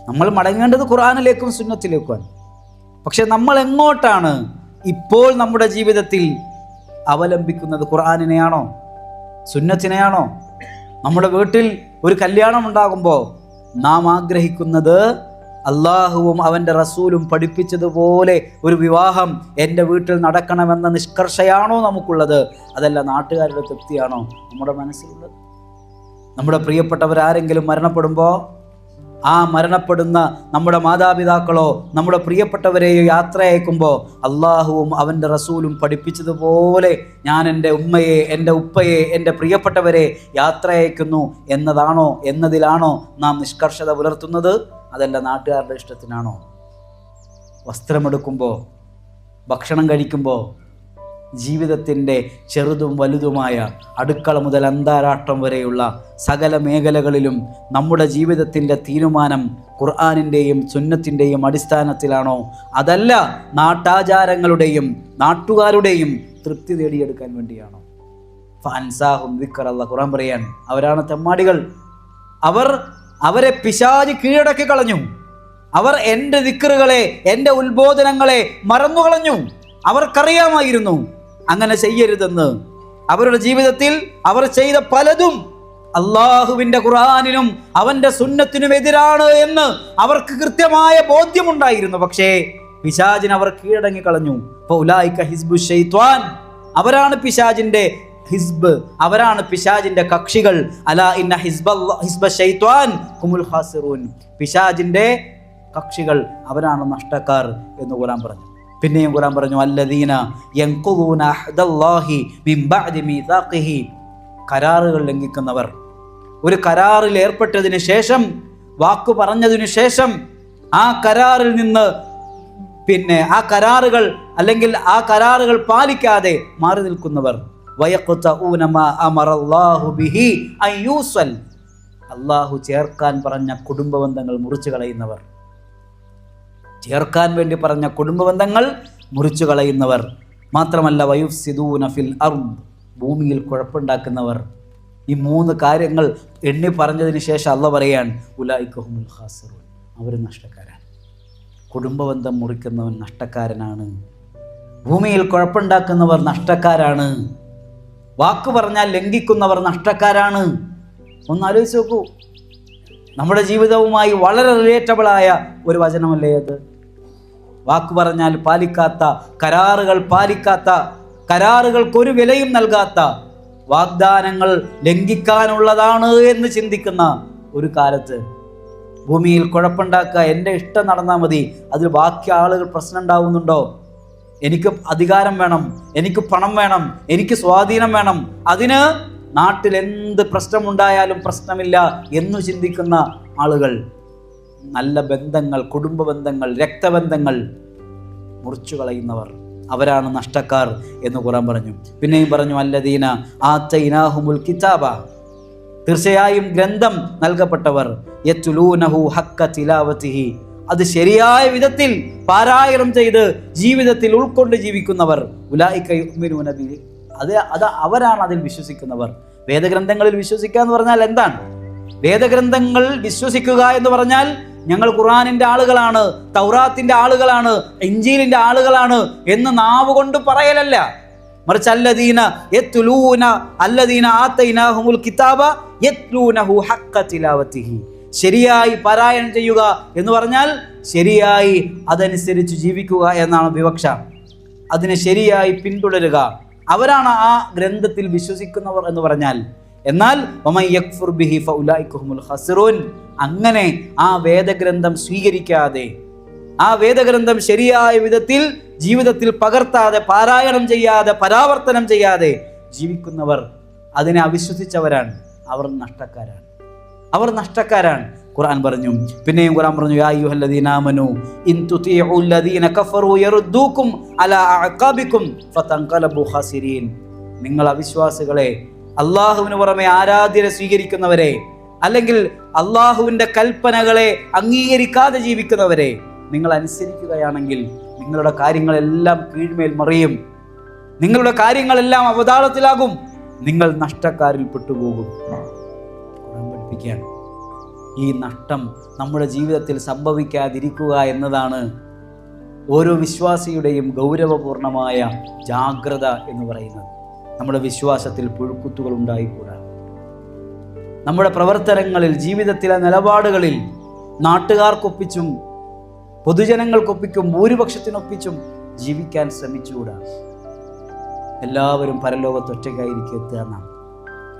നമ്മൾ മടങ്ങേണ്ടത് ഖുർആനിലേക്കും സുന്നത്തിലേക്കുമാണ്. പക്ഷെ നമ്മൾ എങ്ങോട്ടാണ് ഇപ്പോൾ നമ്മുടെ ജീവിതത്തിൽ അവലംബിക്കുന്നത്? ഖുർആനിനെയാണോ സുന്നത്തിനെയാണോ? നമ്മുടെ വീട്ടിൽ ഒരു കല്യാണം ഉണ്ടാകുമ്പോൾ നാം ആഗ്രഹിക്കുന്നത് അള്ളാഹുവും അവൻ്റെ റസൂലും പഠിപ്പിച്ചതുപോലെ ഒരു വിവാഹം എൻ്റെ വീട്ടിൽ നടക്കണമെന്ന നിഷ്കർഷയാണോ നമുക്കുള്ളത്? അതല്ല നാട്ടുകാരുടെ തൃപ്തിയാണോ നമ്മുടെ മനസ്സിലുള്ളത്? നമ്മുടെ പ്രിയപ്പെട്ടവരാരെങ്കിലും മരണപ്പെടുമ്പോൾ ആ മരണപ്പെടുന്ന നമ്മുടെ മാതാപിതാക്കളോ നമ്മുടെ പ്രിയപ്പെട്ടവരെയോ യാത്ര അയക്കുമ്പോൾ അള്ളാഹുവും അവൻ്റെ റസൂലും പഠിപ്പിച്ചതുപോലെ ഞാൻ എൻ്റെ ഉമ്മയെ, എൻ്റെ ഉപ്പയെ, എൻ്റെ പ്രിയപ്പെട്ടവരെ യാത്ര അയക്കുന്നു എന്നതിലാണോ നാം നിഷ്കർഷത പുലർത്തുന്നത്? അതല്ല നാട്ടുകാരുടെ ഇഷ്ടത്തിനാണോ? വസ്ത്രമെടുക്കുമ്പോൾ, ഭക്ഷണം കഴിക്കുമ്പോൾ, ജീവിതത്തിൻ്റെ ചെറുതും വലുതുമായ അടുക്കള മുതൽ അന്താരാഷ്ട്രം വരെയുള്ള സകല മേഖലകളിലും നമ്മുടെ ജീവിതത്തിൻ്റെ തീരുമാനം ഖുർആനിൻ്റെയും സുന്നത്തിൻ്റെയും അടിസ്ഥാനത്തിലാണോ? അതല്ല നാട്ടാചാരങ്ങളുടെയും നാട്ടുകാരുടെയും തൃപ്തി നേടിയെടുക്കാൻ വേണ്ടിയാണോ? ഫഅൻസാഹും ദിക്റല്ലാഹ്, ഖുർആൻ പറയാൻ അവരാണ് തെമ്മാടികൾ. അവരെ പിശാച് കീഴടക്കി കളഞ്ഞു. അവർ എൻ്റെ ദിക്റുകളെ, എൻ്റെ ഉത്ബോധനങ്ങളെ മറന്നുകളഞ്ഞു. അവർക്കറിയാമായിരുന്നു അങ്ങനെ ചെയ്യരുതെന്ന്. അവരുടെ ജീവിതത്തിൽ അവർ ചെയ്ത പലതും അള്ളാഹുവിൻ്റെ ഖുർആനിനും അവൻ്റെ സുന്നത്തിനും എതിരാണ് എന്ന് അവർക്ക് കൃത്യമായ ബോധ്യമുണ്ടായിരുന്നു. പക്ഷേ പിശാചിന് അവർ കീഴടങ്ങി കളഞ്ഞു. ഫൗലായിക ഹിസ്ബു ശൈത്വാൻ, അവരാണ് പിശാചിൻ്റെ ഹിസ്ബ്, അവരാണ് പിശാചിൻ്റെ കക്ഷികൾ. അലാ ഇന്ന ഹിസ്ബ ശൈത്വാൻ ഹുമുൽ ഖാസിറൂൻ, പിശാചിൻ്റെ കക്ഷികൾ അവരാണ് നഷ്ടക്കാർ എന്ന് ഖുർആൻ പറഞ്ഞു. പിന്നെയും ഖുർആൻ പറഞ്ഞു അല്ലദീന യൻഖുദൂന അഹ്ദല്ലാഹി മിൻ ബഅദി മീസാഖിഹി, കരാറുകൾ ലംഘിക്കുന്നവർ. ഒരു കരാറിൽ ഏർപ്പെട്ടതിന് ശേഷം, വാക്കു പറഞ്ഞതിനു ശേഷം ആ കരാറിൽ നിന്ന് ആ കരാറുകൾ അല്ലെങ്കിൽ ആ കരാറുകൾ പാലിക്കാതെ മാറി നിൽക്കുന്നവർ. വയഖ്തഊന മാ അമറല്ലാഹു ബിഹി അൻ യൂസൽ, അല്ലാഹു ചേർക്കാൻ പറഞ്ഞ കുടുംബ ബന്ധങ്ങൾ മുറിച്ചു കളയുന്നവർ. ചേർക്കാൻ വേണ്ടി പറഞ്ഞ കുടുംബ ബന്ധങ്ങൾ മുറിച്ചു കളയുന്നവർ. മാത്രമല്ല വയുഫ്സിദൂന ഫിൽ അർദ്, ഭൂമിയിൽ കുഴപ്പമുണ്ടാക്കുന്നവർ. ഈ മൂന്ന് കാര്യങ്ങൾ എണ്ണി പറഞ്ഞതിന് ശേഷം അല്ലാഹു പറയാൻ ഉലൈക ഹുമുൽ ഖാസിറൂൻ, അവർ നഷ്ടക്കാരാണ്. കുടുംബബന്ധം മുറിക്കുന്നവൻ നഷ്ടക്കാരനാണ്. ഭൂമിയിൽ കുഴപ്പമുണ്ടാക്കുന്നവർ നഷ്ടക്കാരാണ്. വാക്ക് പറഞ്ഞാൽ ലംഘിക്കുന്നവർ നഷ്ടക്കാരാണ്. ഒന്ന് ആലോചിച്ച് നോക്കൂ. നമ്മുടെ ജീവിതവുമായി വളരെ റിലേറ്റബിളായ ഒരു വചനമല്ലേ അത്? വാക്ക് പറഞ്ഞാൽ പാലിക്കാത്ത, കരാറുകൾ പാലിക്കാത്ത, കരാറുകൾക്കൊരു വിലയും നൽകാത്ത, വാഗ്ദാനങ്ങൾ ലംഘിക്കാനുള്ളതാണ് എന്ന് ചിന്തിക്കുന്ന ഒരു കാലത്ത് ഭൂമിയിൽ കുഴപ്പമുണ്ടാക്കുക, എൻ്റെ ഇഷ്ടം നടന്നാൽ മതി, അതിൽ ബാക്കി ആളുകൾ പ്രശ്നം ഉണ്ടാവുന്നുണ്ടോ? എനിക്ക് അധികാരം വേണം, എനിക്ക് പണം വേണം, എനിക്ക് സ്വാധീനം വേണം, അതിന് നാട്ടിൽ എന്ത് പ്രശ്നമുണ്ടായാലും പ്രശ്നമില്ല എന്ന് ചിന്തിക്കുന്ന ആളുകൾ, നല്ല ബന്ധങ്ങൾ, കുടുംബ ബന്ധങ്ങൾ, രക്തബന്ധങ്ങൾ മുറിച്ചു കളയുന്നവർ, അവരാണ് നഷ്ടക്കാർ എന്ന് ഖുർആൻ പറഞ്ഞു. പിന്നെയും പറഞ്ഞു അല്ലദീന ആതൈനാഹുമുൽ കിതാബ, തീർച്ചയായും ഗ്രന്ഥം നൽകപ്പെട്ടവർ, യത്ലൂനഹു ഹഖ്ക തിലാവതിഹി, അത് ശരിയായ വിധത്തിൽ പാരായണം ചെയ്ത് ജീവിതത്തിൽ ഉൾക്കൊണ്ട് ജീവിക്കുന്നവർ. ഉലൈക യുഅ്മിനൂന ബിഹി, അത് അവരാണ് അതിൽ വിശ്വസിക്കുന്നവർ. വേദഗ്രന്ഥങ്ങളിൽ വിശ്വസിക്കുക എന്ന് പറഞ്ഞാൽ എന്താണ്? വേദഗ്രന്ഥങ്ങൾ വിശ്വസിക്കുക എന്ന് പറഞ്ഞാൽ ഞങ്ങൾ ഖുർആനിന്റെ ആളുകളാണ്, തൗറാത്തിന്റെ ആളുകളാണ്, ഇഞ്ചീലിന്റെ ആളുകളാണ് എന്ന് നാവ് കൊണ്ട് പറയലല്ല. മറിച്ച് അല്ലദീന ആതൈനാഹുമുൽ കിതാബ യത്ലൂനഹു ഹഖ്ക തിലാവതിഹി, ശരിയായി പാരായണം ചെയ്യുക എന്ന് പറഞ്ഞാൽ ശരിയായി അതനുസരിച്ച് ജീവിക്കുക എന്നാണ് വിവക്ഷ. അതിനെ ശരിയായി പിന്തുടരുക, അവരാണ് ആ ഗ്രന്ഥത്തിൽ വിശ്വസിക്കുന്നവർ എന്ന് പറഞ്ഞാൽ. എന്നാൽ വമൻ യക്ഫുർ ബിഹി ഫഉലൈക ഹുമുൽ ഖാസിറൂൻ, അങ്ങനെ ആ വേദഗ്രന്ഥം സ്വീകരിക്കാതെ, ആ വേദഗ്രന്ഥം ശരിയായ വിധത്തിൽ ജീവിതത്തിൽ പകർത്താതെ, പാരായണം ചെയ്യാതെ, പരാവർത്തനം ചെയ്യാതെ ജീവിക്കുന്നവർ, അതിനെ അവിശ്വസിച്ചവരാണ്, അവർ നഷ്ടക്കാരാണ്, അവർ നഷ്ടക്കാരാണ്. ഖുർആൻ പറഞ്ഞു. പിന്നെയും ഖുർആൻ പറഞ്ഞു യാ അയ്യുഹല്ലദീന ആമനൂ ഇൻ തുതീഉ അല്ലദീന കഫറൂ യറുദ്ദൂകും അലാ അഅഖാബികും ഫതൻഖലബു ഖാസിരീൻ, നിങ്ങൾ അവിശ്വാസികളെ, അല്ലാഹുവിന് പുറമെ ആരാധ്യരെ സ്വീകരിക്കുന്നവരെ, അല്ലെങ്കിൽ അള്ളാഹുവിൻ്റെ കൽപ്പനകളെ അംഗീകരിക്കാതെ ജീവിക്കുന്നവരെ നിങ്ങൾ അനുസരിക്കുകയാണെങ്കിൽ നിങ്ങളുടെ കാര്യങ്ങളെല്ലാം കീഴ്മേൽ മറിയും, നിങ്ങളുടെ കാര്യങ്ങളെല്ലാം അവതാളത്തിലാകും, നിങ്ങൾ നഷ്ടക്കാരിൽ പെട്ടുപോകും. പഠിപ്പിക്കുകയാണ്, ഈ നഷ്ടം നമ്മുടെ ജീവിതത്തിൽ സംഭവിക്കാതിരിക്കുക എന്നതാണ് ഓരോ വിശ്വാസിയുടെയും ഗൗരവപൂർണമായ ജാഗ്രത എന്ന് പറയുന്നത്. നമ്മുടെ വിശ്വാസത്തിൽ പുഴുക്കുത്തുകൾ ഉണ്ടായിക്കൂടാ. നമ്മുടെ പ്രവർത്തനങ്ങളിൽ, ജീവിതത്തിലെ നിലപാടുകളിൽ നാട്ടുകാർക്കൊപ്പിച്ചും പൊതുജനങ്ങൾക്കൊപ്പിച്ചും ഭൂരിപക്ഷത്തിനൊപ്പിച്ചും ജീവിക്കാൻ ശ്രമിച്ചുകൂടാ. എല്ലാവരും പരലോകത്തൊറ്റയ്ക്കായിരിക്കുക എന്നാണ്.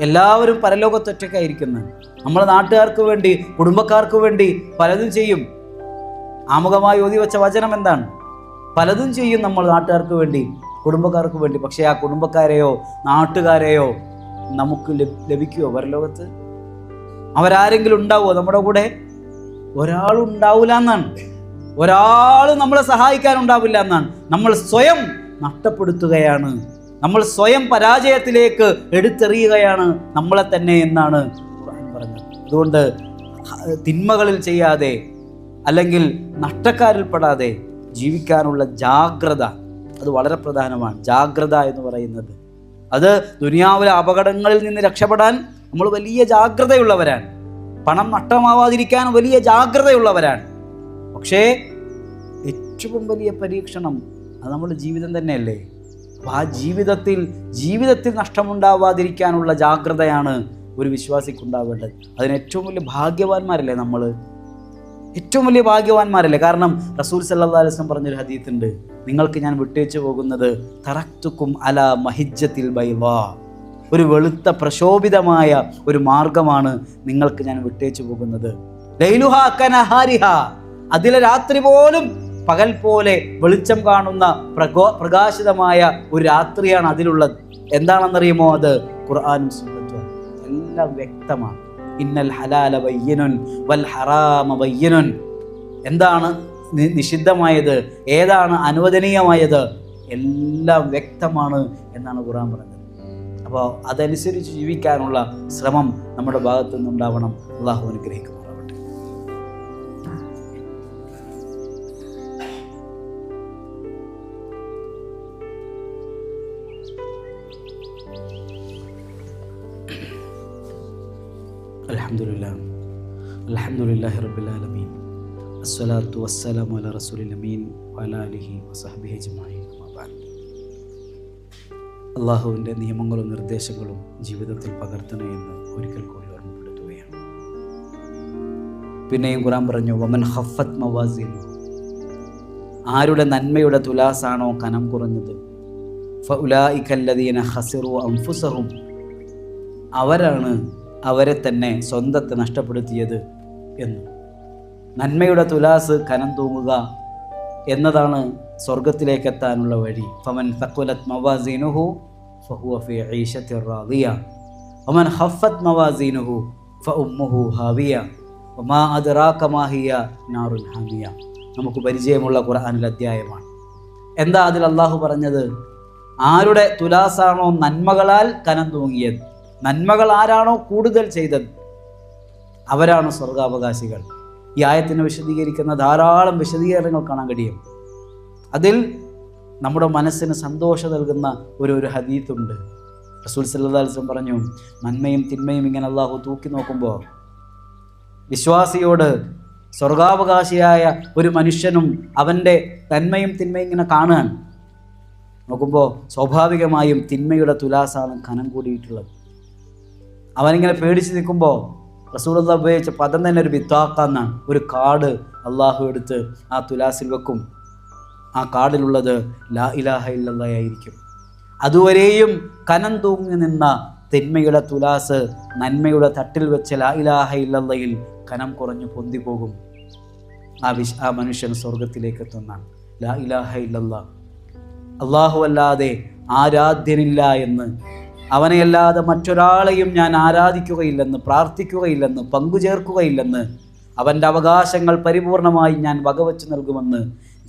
എല്ലാവരും പരലോകത്തൊറ്റയ്ക്കായിരിക്കുന്നത്. നമ്മുടെ നാട്ടുകാർക്ക് വേണ്ടി, കുടുംബക്കാർക്ക് വേണ്ടി പലതും ചെയ്യും. ആമുഖമായി ഓതി വെച്ച വചനം എന്താണ്? പലതും ചെയ്യും നമ്മൾ നാട്ടുകാർക്ക് വേണ്ടി, കുടുംബക്കാർക്ക് വേണ്ടി. പക്ഷേ ആ കുടുംബക്കാരെയോ നാട്ടുകാരെയോ നമുക്ക് ലഭിക്കുമോ പരലോകത്ത്? അവരാരെങ്കിലും ഉണ്ടാവുമോ നമ്മുടെ കൂടെ? ഒരാളുണ്ടാവില്ല എന്നാണ്. ഒരാൾ നമ്മളെ സഹായിക്കാനുണ്ടാവില്ല എന്നാണ്. നമ്മൾ സ്വയം നഷ്ടപ്പെടുത്തുകയാണ്, നമ്മൾ സ്വയം പരാജയത്തിലേക്ക് എടുത്തെറിയുകയാണ് നമ്മളെ തന്നെ എന്നാണ് ഖുർആൻ പറഞ്ഞത്. അതുകൊണ്ട് തിന്മകളിൽ ചെയ്യാതെ അല്ലെങ്കിൽ നഷ്ടക്കാരിൽപ്പെടാതെ ജീവിക്കാനുള്ള ജാഗ്രത അത് വളരെ പ്രധാനമാണ്. ജാഗ്രത എന്ന് പറയുന്നത് അത് ദുനിയാവിലെ അപകടങ്ങളിൽ നിന്ന് രക്ഷപ്പെടാൻ നമ്മൾ വലിയ ജാഗ്രതയുള്ളവരാണ്. പണം നഷ്ടമാവാതിരിക്കാൻ വലിയ ജാഗ്രതയുള്ളവരാണ്. പക്ഷേ ഏറ്റവും വലിയ പരീക്ഷണം അത് നമ്മുടെ ജീവിതം തന്നെയല്ലേ. അപ്പോൾ ആ ജീവിതത്തിൽ നഷ്ടമുണ്ടാവാതിരിക്കാനുള്ള ജാഗ്രതയാണ് ഒരു വിശ്വാസിക്കുണ്ടാവേണ്ടത്. അതിന് ഏറ്റവും വലിയ ഭാഗ്യവാന്മാരല്ലേ നമ്മൾ? ഏറ്റവും വലിയ ഭാഗ്യവാന്മാരല്ലേ? കാരണം റസൂൽ സല്ലല്ലാഹു അലൈഹി വസല്ലം പറഞ്ഞൊരു ഹദീത്ത് ഉണ്ട്, നിങ്ങൾക്ക് ഞാൻ വിട്ടേച്ചു പോകുന്നത് തറക്തുക്കും അലാ മഹിജ്ജത്തിൽ ബൈളാ, ഒരു വെളുത്ത പ്രശോഭിതമായ ഒരു മാർഗമാണ് നിങ്ങൾക്ക് ഞാൻ വിട്ടേച്ചു പോകുന്നത്. ലൈലുഹാ കനഹാരിഹാ, അതിലെ രാത്രി പോലും പകൽ പോലെ വെളിച്ചം കാണുന്ന പ്രകാശിതമായ ഒരു രാത്രിയാണ് അതിലുള്ളത്. എന്താണെന്നറിയുമോ? അത് ഖുർആനും സുന്നത്തും എല്ലാം വ്യക്തമാണ്. ഇന്നൽ ഹലാല ബയ്യിനുൻ വൽ ഹറാമ ബയ്യിനുൻ, എന്താണ് നിഷിദ്ധമായത്, ഏതാണ് അനുവദനീയമായത്, എല്ലാം വ്യക്തമാണ് എന്നാണ് ഖുർആൻ പറഞ്ഞത്. അപ്പോൾ അതനുസരിച്ച് ജീവിക്കാനുള്ള ശ്രമം നമ്മുടെ ഭാഗത്തു നിന്നുണ്ടാവണം. അള്ളാഹു അനുഗ്രഹിക്കുമാറാവട്ടെ. അൽഹംദുലില്ലാഹി റബ്ബിൽ ആലമീൻ അസ്സലാത്തു വസ്സലാമു അലാ റസൂലിൽ അമീൻ വഅലാ ആലിഹി വസഹ്ബിഹി അജ്മഈൻ. അള്ളാഹുവിൻ്റെ നിയമങ്ങളും നിർദ്ദേശങ്ങളും ജീവിതത്തിൽ പകർത്തണമെന്ന് ഒരിക്കൽ കൂടി ഓർമ്മപ്പെടുത്തുകയാണ്. പിന്നെയും ഖുർആൻ പറഞ്ഞു, വമൻ ഖഫ്ഫത് മവാസീനുഹു, ആരുടെ നന്മയുടെ തുലാസാണോ കനം കുറഞ്ഞത്, ഫഉലൈക അല്ലദീന ഖസിറു അൻഫുസഹും, അവരാണ് അവരെ തന്നെ സ്വന്തത്തെ നഷ്ടപ്പെടുത്തിയത് എന്ന്. നന്മയുടെ തുലാസ് കനം തൂങ്ങുക എന്നതാണ് സ്വർഗത്തിലേക്ക് എത്താനുള്ള വഴി. ഫമൻ തഖുലത് മവാസീനുഹു ഫഹുവ ഫീ ഈശത്തിർ റാദിയ വമൻ ഖഫ്ഫത് മവാസീനുഹു ഫഉമ്മുഹു ഹാവിയ വമാ അദ്റാക മാ ഹിയ നാറുൻ ഹാമിയ. നമുക്ക് പരിചയമുള്ള ഖുർആനിലെ അധ്യായമാണ്. എന്താ അതിൽ അള്ളാഹു പറഞ്ഞത്? ആരുടെ തുലാസാണോ നന്മകളാൽ കനം തൂങ്ങിയത്, നന്മകൾ ആരാണോ കൂടുതൽ ചെയ്തത്, അവരാണ് സ്വർഗാവകാശികൾ. ഈ ആയത്തിനെ വിശദീകരിക്കുന്ന ധാരാളം വിശദീകരണങ്ങൾ കാണാൻ കഴിയും. അതിൽ നമ്മുടെ മനസ്സിന് സന്തോഷം നൽകുന്ന ഒരു ഹദീത്തുണ്ട്. റസൂൽ സല്ലല്ലാഹു അലൈഹി വസല്ലം പറഞ്ഞു, നന്മയും തിന്മയും ഇങ്ങനെ അള്ളാഹു തൂക്കി നോക്കുമ്പോൾ വിശ്വാസിയോട് സ്വർഗാവകാശിയായ ഒരു മനുഷ്യനും അവൻ്റെ നന്മയും തിന്മയും ഇങ്ങനെ കാണുകയാണ്. നോക്കുമ്പോൾ സ്വാഭാവികമായും തിന്മയുടെ തുലാസാണ് കനം കൂടിയിട്ടുള്ളത്. അവനിങ്ങനെ പേടിച്ച് നിൽക്കുമ്പോൾ റസൂലുള്ളാഹി ഉപയോഗിച്ച പദം തന്നെ ഒരു ബിത്താഖ എന്നാണ്. ഒരു കാർഡ് അള്ളാഹു എടുത്ത് ആ തുലാസിൽ വെക്കും. ആ കാർഡിലുള്ളത് ലാ ഇലാഹ ഇല്ലല്ലാഹ് ആയിരിക്കും. അതുവരെയും കനം തൂങ്ങി നിന്ന തിന്മയുടെ തുലാസ് നന്മയുടെ തട്ടിൽ വെച്ച ലാ ഇലാഹ ഇല്ലല്ലാഹിൽ കനം കുറഞ്ഞു പൊന്തി പോകും. ആ മനുഷ്യൻ സ്വർഗത്തിലേക്ക് എത്തുന്നതാണ്. ലാ ഇലാഹ ഇല്ലല്ലാഹ്, അള്ളാഹു അല്ലാതെ ആരാധ്യനില്ല എന്ന്, അവനെയല്ലാതെ മറ്റൊരാളെയും ഞാൻ ആരാധിക്കുകയില്ലെന്ന്, പ്രാർത്ഥിക്കുകയില്ലെന്ന്, പങ്കുചേർക്കുകയില്ലെന്ന്, അവൻ്റെ അവകാശങ്ങൾ പരിപൂർണമായി ഞാൻ വകവച്ച് നൽകുമെന്ന്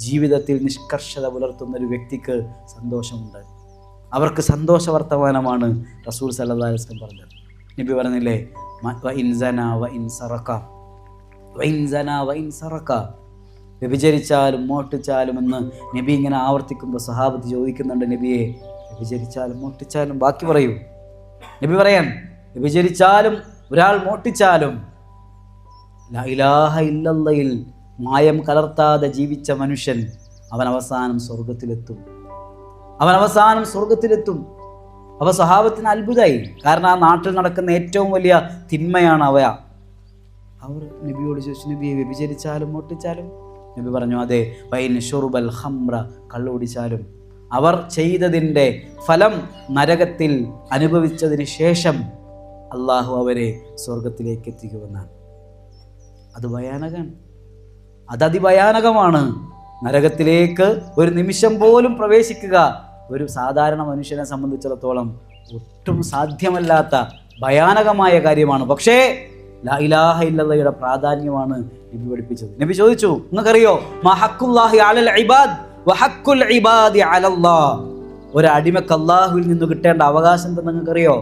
ജീവിതത്തിൽ നിഷ്കർഷത പുലർത്തുന്നൊരു വ്യക്തിക്ക് സന്തോഷമുണ്ട്. അവർക്ക് സന്തോഷ വർത്തമാനമാണ് റസൂൽ സല്ലല്ലാഹു അലൈഹി വസല്ലം പറഞ്ഞത്. നബി പറഞ്ഞില്ലേ, വ്യഭിചരിച്ചാലും മോഷ്ടിച്ചാലും എന്ന് നബി ഇങ്ങനെ ആവർത്തിക്കുമ്പോൾ സഹാബത്ത് ചോദിക്കുന്നുണ്ട്, നബിയെ വ്യഭിചരിച്ചാലും മോഷ്ടിച്ചാലും ബാക്കി പറയൂ. നബി പറയാൻ, വ്യഭിചരിച്ചാലും ഒരാൾ മോഷ്ടിച്ചാലും ലാ ഇലാഹ ഇല്ലല്ലയിൽ മായം കലർത്താതെ ജീവിച്ച മനുഷ്യൻ അവൻ അവസാനം സ്വർഗത്തിലെത്തും. അപ്പോൾ സഹാബത്തിന് അത്ഭുതമായി. കാരണം ആ നാട്ടിൽ നടക്കുന്ന ഏറ്റവും വലിയ തിന്മയാണ് അവർ നബിയോട് ചോദിച്ചു, നബിയെ വ്യഭിചരിച്ചാലും മോഷ്ടിച്ചാലും? നബി പറഞ്ഞു, അതെ, വൈൻ ഷുർബൽ ഖംറ, കള്ളുകുടിച്ചാലും. അവർ ചെയ്തതിൻ്റെ ഫലം നരകത്തിൽ അനുഭവിച്ചതിന് ശേഷം അള്ളാഹു അവരെ സ്വർഗത്തിലേക്ക് എത്തിക്കുമെന്നാണ്. അത് ഭയാനകമാണ്, അതിഭയാനകമാണ്. നരകത്തിലേക്ക് ഒരു നിമിഷം പോലും പ്രവേശിക്കുക ഒരു സാധാരണ മനുഷ്യനെ സംബന്ധിച്ചിടത്തോളം ഒട്ടും സാധ്യമല്ലാത്ത ഭയാനകമായ കാര്യമാണ്. പക്ഷേ ലാ ഇലാഹ ഇല്ലല്ലയുടെ പ്രാധാന്യമാണ് നബി പഠിപ്പിച്ചത്. നബി ചോദിച്ചു, നിങ്ങൾക്കറിയോ മാ ഹഖ്ഖുല്ലാഹി അലൽ ഇബാദ് വ ഹഖ്ഖുൽ ഇബാദി അലല്ലാഹ്? ഒരു അടിമക്ക് അള്ളാഹുവിൽ നിന്ന് കിട്ടേണ്ട അവകാശം എന്തെന്ന് നിങ്ങൾക്കറിയോ?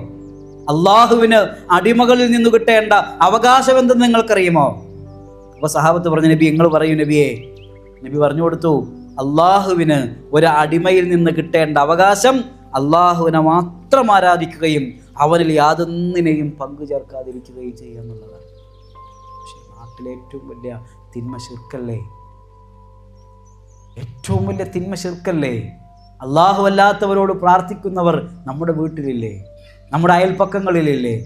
അള്ളാഹുവിന് അടിമകളിൽ നിന്ന് കിട്ടേണ്ട അവകാശം എന്തെന്ന് നിങ്ങൾക്കറിയുമോ? അപ്പോൾ സഹാബത്ത് പറഞ്ഞു, നബി നിങ്ങൾ പറയൂ നബിയെ. നബി പറഞ്ഞു കൊടുത്തു, അള്ളാഹുവിന് ഒരു അടിമയിൽ നിന്ന് കിട്ടേണ്ട അവകാശം അള്ളാഹുവിനെ മാത്രം ആരാധിക്കുകയും അവനിൽ യാതൊന്നിനെയും പങ്കു ചേർക്കാതിരിക്കുകയും ചെയ്യുക എന്നുള്ളതാണ്. പക്ഷേ നാട്ടിലെ ഏറ്റവും വലിയ തിന്മ ശിർക്കല്ലേ? അള്ളാഹു അല്ലാത്തവരോട് പ്രാർത്ഥിക്കുന്നവർ നമ്മുടെ വീട്ടിലില്ലേ? നമ്മുടെ അയൽപ്പക്കങ്ങളിലില്ലേ?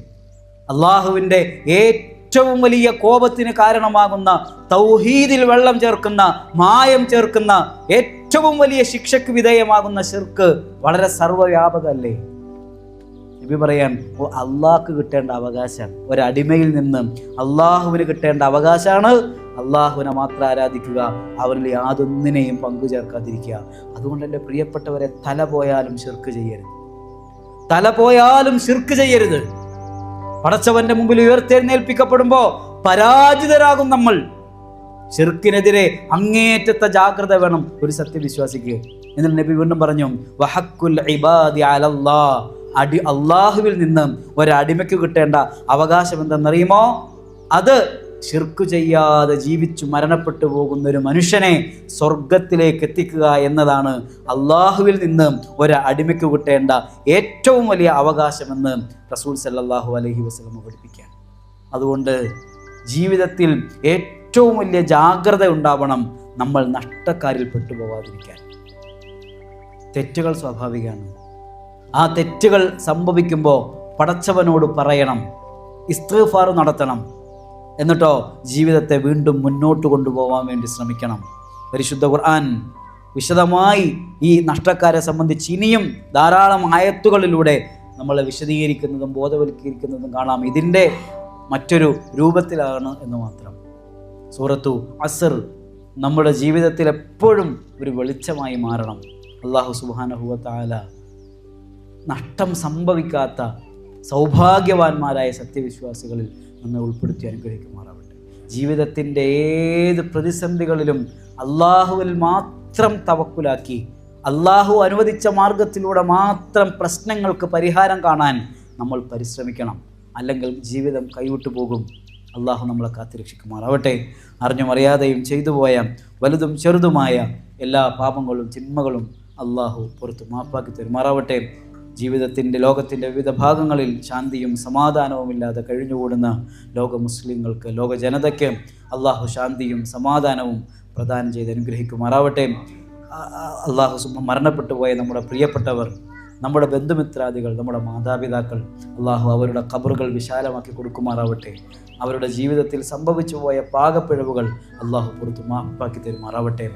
അള്ളാഹുവിൻ്റെ ഏറ്റവും വലിയ കോപത്തിന് കാരണമാകുന്ന തൗഹീദിൽ വെള്ളം ചേർക്കുന്ന, മായം ചേർക്കുന്ന, ഏറ്റവും വലിയ ശിക്ഷയ്ക്ക് വിധേയമാകുന്ന ശിർക്ക് വളരെ സർവ്വവ്യാപകമല്ലേ? നബി പറയാൻ, അള്ളാഹ്ക്ക് കിട്ടേണ്ട അവകാശം, ഒരടിമയിൽ നിന്ന് അള്ളാഹുവിന് കിട്ടേണ്ട അവകാശമാണ് അള്ളാഹുവിനെ മാത്രം ആരാധിക്കുക, അവരിൽ യാതൊന്നിനെയും പങ്കു ചേർക്കാതിരിക്കുക. അതുകൊണ്ട് എൻ്റെ പ്രിയപ്പെട്ടവരെ, തല പോയാലും ശിർക്ക് ചെയ്യരുത്. പടച്ചവന്റെ മുമ്പിൽ ഉയർത്തെഴുന്നേൽപ്പിക്കപ്പെടുമ്പോൾ പരാജിതരാകും നമ്മൾ. ശിർക്കിനെതിരെ അങ്ങേയറ്റത്തെ ജാഗ്രത വേണം ഒരു സത്യവിശ്വാസിക്ക്. എന്നിട്ട് നബി വീണ്ടും പറഞ്ഞു, വഹഖുൽ ഇബാദി അലല്ലാഹ്, അള്ളാഹുവിൽ നിന്ന് ഒരടിമയ്ക്ക് കിട്ടേണ്ട അവകാശം എന്തെന്നറിയുമോ? അത് ശിർക്ക് ചെയ്യാതെ ജീവിച്ചു മരണപ്പെട്ടു പോകുന്ന ഒരു മനുഷ്യനെ സ്വർഗത്തിലേക്ക് എത്തിക്കുക എന്നതാണ് അള്ളാഹുവിൽ നിന്ന് ഒരു അടിമയ്ക്ക് കിട്ടേണ്ട ഏറ്റവും വലിയ അവകാശമെന്ന് റസൂൽ സല്ലല്ലാഹു അലൈഹി വസല്ലം പഠിപ്പിക്കാൻ. അതുകൊണ്ട് ജീവിതത്തിൽ ഏറ്റവും വലിയ ജാഗ്രത ഉണ്ടാവണം, നമ്മൾ നഷ്ടക്കാരിൽ പെട്ടുപോകാതിരിക്കാൻ. തെറ്റുകൾ സ്വാഭാവികമാണ്. ആ തെറ്റുകൾ സംഭവിക്കുമ്പോൾ പടച്ചവനോട് പറയണം, ഇസ്തിഗ്ഫാർ നടത്തണം. എന്നിട്ടോ ജീവിതത്തെ വീണ്ടും മുന്നോട്ട് കൊണ്ടുപോകാൻ വേണ്ടി ശ്രമിക്കണം. പരിശുദ്ധ ഖുർആൻ വിശദമായി ഈ നഷ്ടക്കാരെ സംബന്ധിച്ച് ഇനിയും ധാരാളം ആയത്തുകളിലൂടെ നമ്മളെ വിശദീകരിക്കുന്നതും ബോധവൽക്കരിക്കുന്നതും കാണാം. ഇതിൻ്റെ മറ്റൊരു രൂപത്തിലാണ് എന്ന് മാത്രം. സൂറത്തു അസ്ർ നമ്മുടെ ജീവിതത്തിൽ എപ്പോഴും ഒരു വെളിച്ചമായി മാറണം. അല്ലാഹു സുബ്ഹാനഹു വ തആല നഷ്ടം സംഭവിക്കാത്ത സൗഭാഗ്യവാന്മാരായ സത്യവിശ്വാസികളിൽ നമ്മെ ഉൾപ്പെടുത്തി അനുഗ്രഹിക്കുമാറാവട്ടെ. ജീവിതത്തിൻ്റെ ഏത് പ്രതിസന്ധികളിലും അള്ളാഹുവിൽ മാത്രം തവക്കുലാക്കി അള്ളാഹു അനുവദിച്ച മാർഗത്തിലൂടെ മാത്രം പ്രശ്നങ്ങൾക്ക് പരിഹാരം കാണാൻ നമ്മൾ പരിശ്രമിക്കണം. അല്ലെങ്കിൽ ജീവിതം കൈവിട്ടു പോകും. അള്ളാഹു നമ്മളെ കാത്തുരക്ഷിക്കുമാറാവട്ടെ. അറിഞ്ഞും അറിയാതെയും ചെയ്തുപോയ വലുതും ചെറുതുമായ എല്ലാ പാപങ്ങളും തിന്മകളും അള്ളാഹു പുറത്ത് മാപ്പാക്കി തരുമാറാവട്ടെ. ജീവിതത്തിൻ്റെ ലോകത്തിൻ്റെ വിവിധ ഭാഗങ്ങളിൽ ശാന്തിയും സമാധാനവുമില്ലാതെ കഴിഞ്ഞുകൂടുന്ന ലോക മുസ്ലിങ്ങൾക്ക്, ലോക ജനതയ്ക്ക് അള്ളാഹു ശാന്തിയും സമാധാനവും പ്രദാനം ചെയ്ത് അനുഗ്രഹിക്കുമാറാവട്ടെ. അള്ളാഹു മരണപ്പെട്ടു പോയ നമ്മുടെ പ്രിയപ്പെട്ടവർ, നമ്മുടെ ബന്ധുമിത്രാദികൾ, നമ്മുടെ മാതാപിതാക്കൾ, അള്ളാഹു അവരുടെ ഖബറുകൾ വിശാലമാക്കി കൊടുക്കുമാറാവട്ടെ. അവരുടെ ജീവിതത്തിൽ സംഭവിച്ചു പോയ പാകപ്പിഴവുകൾ അള്ളാഹു പുറത്ത് മാപ്പാക്കി തരുമാറാവട്ടെ.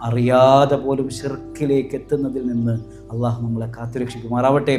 അറിയാതെ പോലും ശിർക്കിലേക്ക് എത്തുന്നതിൽ നിന്ന് അള്ളാഹു നമ്മളെ കാത്തുരക്ഷിക്കുമാറാവട്ടെ.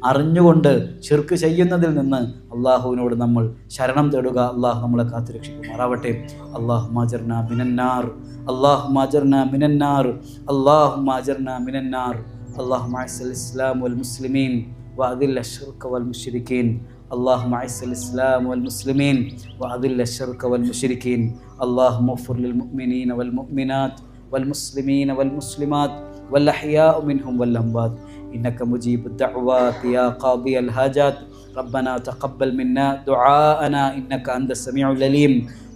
അറിഞ്ഞുകൊണ്ട് ശിർക്ക് ചെയ്യുന്നതിൽ നിന്ന് അള്ളാഹുവിനോട് നമ്മൾ ശരണം തേടുക. അള്ളാഹു നമ്മളെ കാത്തുരക്ഷിക്കുമാറാവട്ടെ. അല്ലാഹുമ്മ അജിർനാ മിനന്നാർ, അല്ലാഹുമ്മ അജിർനാ മിനന്നാർ, അല്ലാഹുമ്മ അജിർനാ മിനന്നാർ. അല്ലാഹുമ്മ അഇസ്സൽ ഇസ്ലാം വൽ മുസ്ലിമീൻ വഅദില്ല അശ്ശിർക വൽ മുശ്രിക്കീൻ. اللهم اعز الاسلام والمسلمين واذل الشرك والمشركين. اللهم اغفر للمؤمنين والمؤمنات والمسلمين والمسلمات والأحياء منهم والأموات إنك مجيب الدعوات يا قاضي الحاجات. ربنا تقبل منا دعاءنا إنك أنت السميع العليم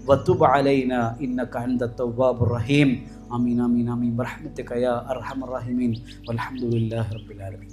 وتب علينا إنك أنت التواب الرحيم. آمين آمين آمين برحمتك يا أرحم الراحمين والحمد لله رب العالمين.